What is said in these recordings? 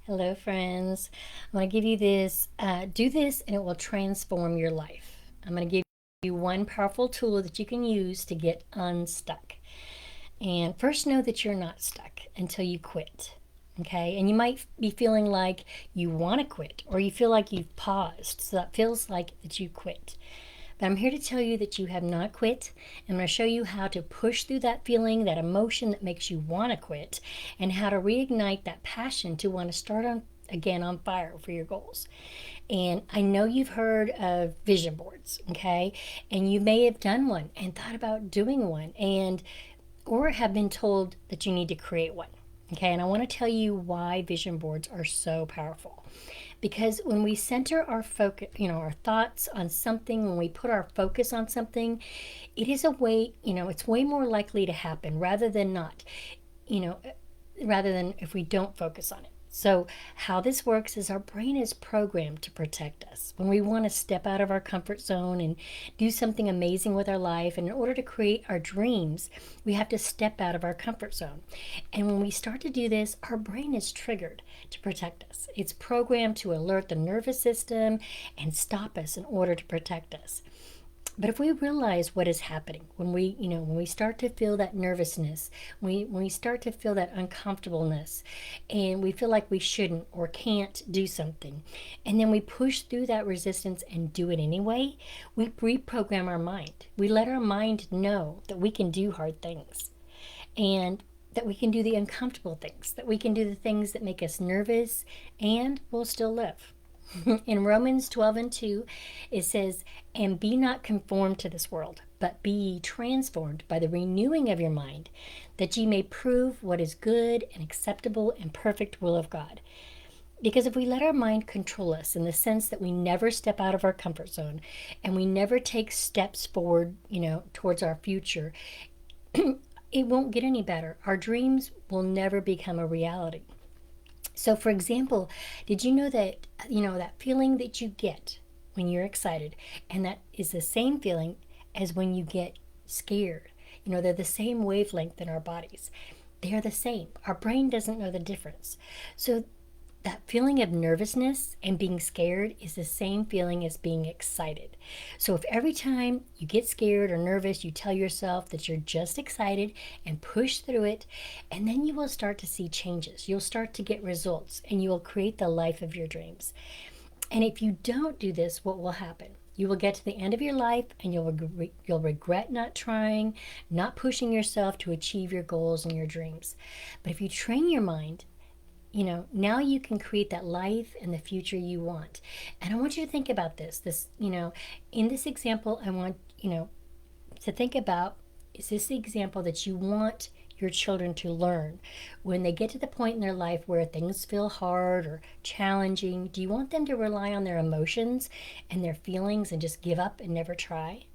Hello, friends. I'm going to give you this. Do this and it will transform your life. I'm going to give you one powerful tool that you can use to get unstuck. And first, know that you're not stuck until you quit. Okay. And you might be feeling like you want to quit or you feel like you've paused. So that feels like that you quit. But I'm here to tell you that you have not quit. I'm going to show you how to push through that feeling, that emotion that makes you want to quit, and how to reignite that passion to want to start on again on fire for your goals. And I know you've heard of vision boards, okay? And you may have done one and thought about doing one and or have been told that you need to create one. Okay, and I want to tell you why vision boards are so powerful. Because when we center our focus, our thoughts on something, when we put our focus on something, it is a way, it's way more likely to happen rather than not, you know, rather than if we don't focus on it. So, how this works is our brain is programmed to protect us. When we want to step out of our comfort zone and do something amazing with our life, and in order to create our dreams, we have to step out of our comfort zone. And when we start to do this, our brain is triggered to protect us. It's programmed to alert the nervous system and stop us in order to protect us. But if we realize what is happening when we start to feel that nervousness, when we start to feel that uncomfortableness, and we feel like we shouldn't or can't do something, and then we push through that resistance and do it anyway, we reprogram our mind. We let our mind know that we can do hard things, and that we can do the uncomfortable things, that we can do the things that make us nervous, and we'll still live. In Romans 12 and 2, it says, "And be not conformed to this world, but be ye transformed by the renewing of your mind, that ye may prove what is good and acceptable and perfect will of God." Because if we let our mind control us in the sense that we never step out of our comfort zone and we never take steps forward, towards our future, it won't get any better. Our dreams will never become a reality. So, for example, did you know that, that feeling that you get when you're excited, and that is the same feeling as when you get scared? They're the same wavelength in our bodies. They're the same. Our brain doesn't know the difference. So, that feeling of nervousness and being scared is the same feeling as being excited. So if every time you get scared or nervous, you tell yourself that you're just excited and push through it, and then you will start to see changes. You'll start to get results and you will create the life of your dreams. And if you don't do this, what will happen? You will get to the end of your life and you'll regret not trying, not pushing yourself to achieve your goals and your dreams. But if you train your mind, now you can create that life and the future you want. And I want you to think about this, in this example, I want, to think about, is this the example that you want your children to learn when they get to the point in their life where things feel hard or challenging? Do you want them to rely on their emotions and their feelings and just give up and never try?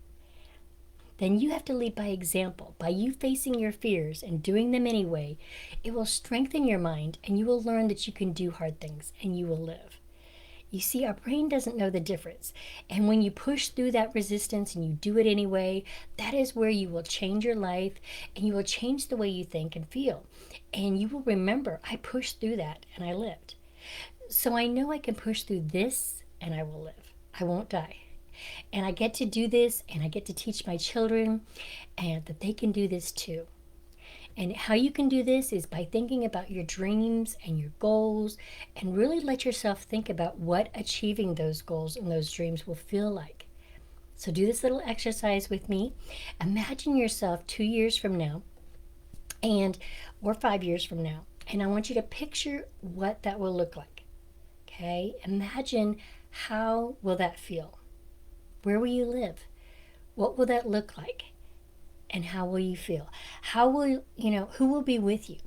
Then you have to lead by example. By you facing your fears and doing them anyway, it will strengthen your mind and you will learn that you can do hard things and you will live. You see, our brain doesn't know the difference. And when you push through that resistance and you do it anyway, that is where you will change your life and you will change the way you think and feel. And you will remember, I pushed through that and I lived. So I know I can push through this and I will live. I won't die. And I get to do this and I get to teach my children and that they can do this too. And how you can do this is by thinking about your dreams and your goals and really let yourself think about what achieving those goals and those dreams will feel like. So do this little exercise with me. Imagine yourself 2 years from now and or 5 years from now. And I want you to picture what that will look like. Okay? Imagine, how will that feel? Where will you live? What will that look like? And how will you feel? Who will be with you?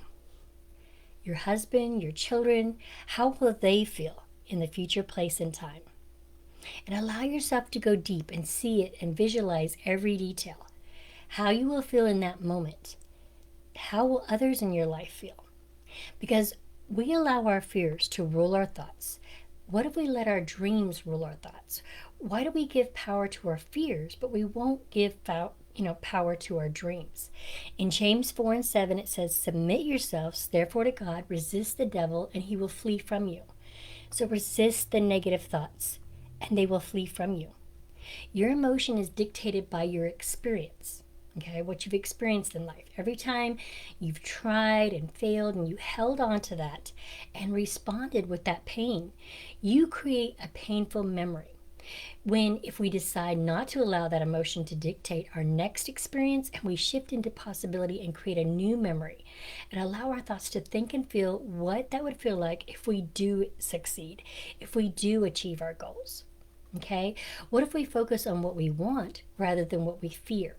Your husband, your children, how will they feel in the future place and time? And allow yourself to go deep and see it and visualize every detail. How you will feel in that moment. How will others in your life feel? Because we allow our fears to rule our thoughts. What if we let our dreams rule our thoughts? Why do we give power to our fears, but we won't give power to our dreams. In James 4 and 7, it says, "Submit yourselves, therefore, to God, resist the devil, and he will flee from you." So resist the negative thoughts, and they will flee from you. Your emotion is dictated by your experience, okay, what you've experienced in life. Every time you've tried and failed and you held on to that and responded with that pain, you create a painful memory. If we decide not to allow that emotion to dictate our next experience, and we shift into possibility and create a new memory and allow our thoughts to think and feel what that would feel like if we do succeed, if we do achieve our goals. Okay? What if we focus on what we want rather than what we fear?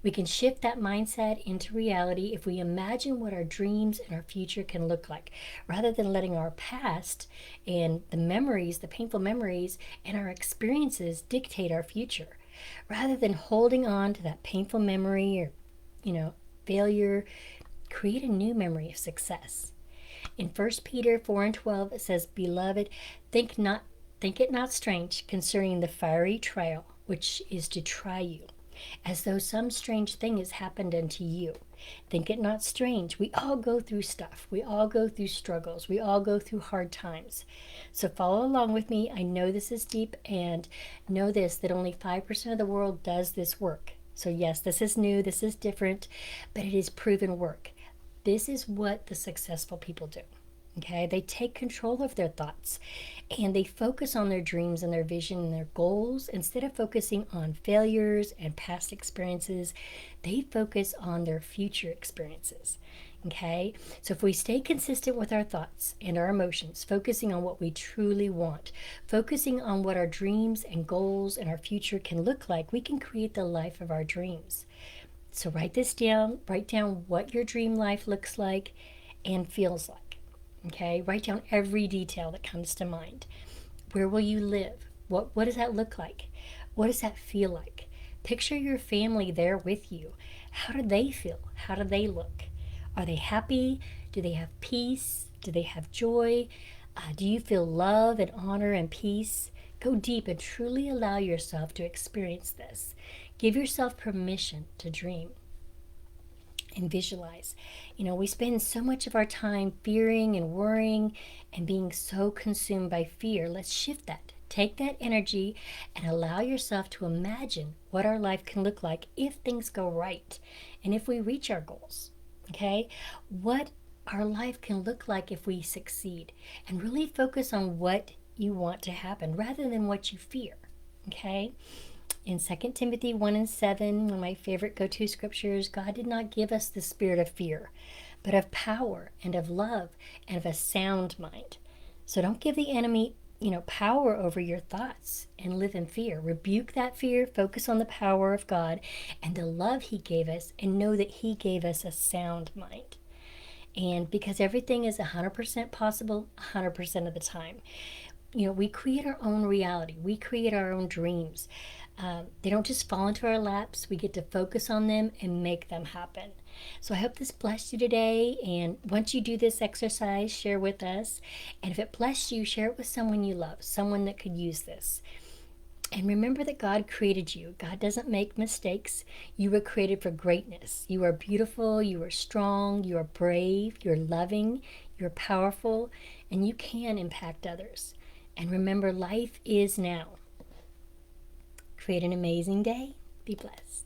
We can shift that mindset into reality if we imagine what our dreams and our future can look like, rather than letting our past and the memories, the painful memories, and our experiences dictate our future. Rather than holding on to that painful memory or, failure, create a new memory of success. In 1 Peter 4 and 12, it says, "Beloved, think it not strange concerning the fiery trial which is to try you, as though some strange thing has happened unto you. Think it not strange." We all go through stuff. We all go through struggles. We all go through hard times. So follow along with me. I know this is deep, and know this, that only 5% of the world does this work. So yes, this is new, this is different, but it is proven work. This is what the successful people do. Okay, they take control of their thoughts and they focus on their dreams and their vision and their goals. Instead of focusing on failures and past experiences, they focus on their future experiences. Okay, so if we stay consistent with our thoughts and our emotions, focusing on what we truly want, focusing on what our dreams and goals and our future can look like, we can create the life of our dreams. So write this down, write down what your dream life looks like and feels like. Okay, write down every detail that comes to mind. Where will you live? What does that look like? What does that feel like? Picture your family there with you. How do they feel? How do they look? Are they happy? Do they have peace? Do they have joy? Do you feel love and honor and peace? Go deep and truly allow yourself to experience this. Give yourself permission to dream and visualize. We spend so much of our time fearing and worrying and being so consumed by fear. Let's shift that. Take that energy and allow yourself to imagine what our life can look like if things go right and if we reach our goals. Okay? What our life can look like if we succeed, and really focus on what you want to happen rather than what you fear. Okay? In 2 Timothy 1 and 7, one of my favorite go-to scriptures, God did not give us the spirit of fear, but of power and of love and of a sound mind. So don't give the enemy, power over your thoughts and live in fear. Rebuke that fear, focus on the power of God and the love he gave us, and know that he gave us a sound mind. And because everything is 100% possible 100% of the time. We create our own reality. We create our own dreams. They don't just fall into our laps. We get to focus on them and make them happen. So I hope this blessed you today. And once you do this exercise, share with us. And if it blessed you, share it with someone you love, someone that could use this. And remember that God created you. God doesn't make mistakes. You were created for greatness. You are beautiful. You are strong. You are brave. You're loving. You're powerful. And you can impact others. And remember, life is now. Create an amazing day. Be blessed.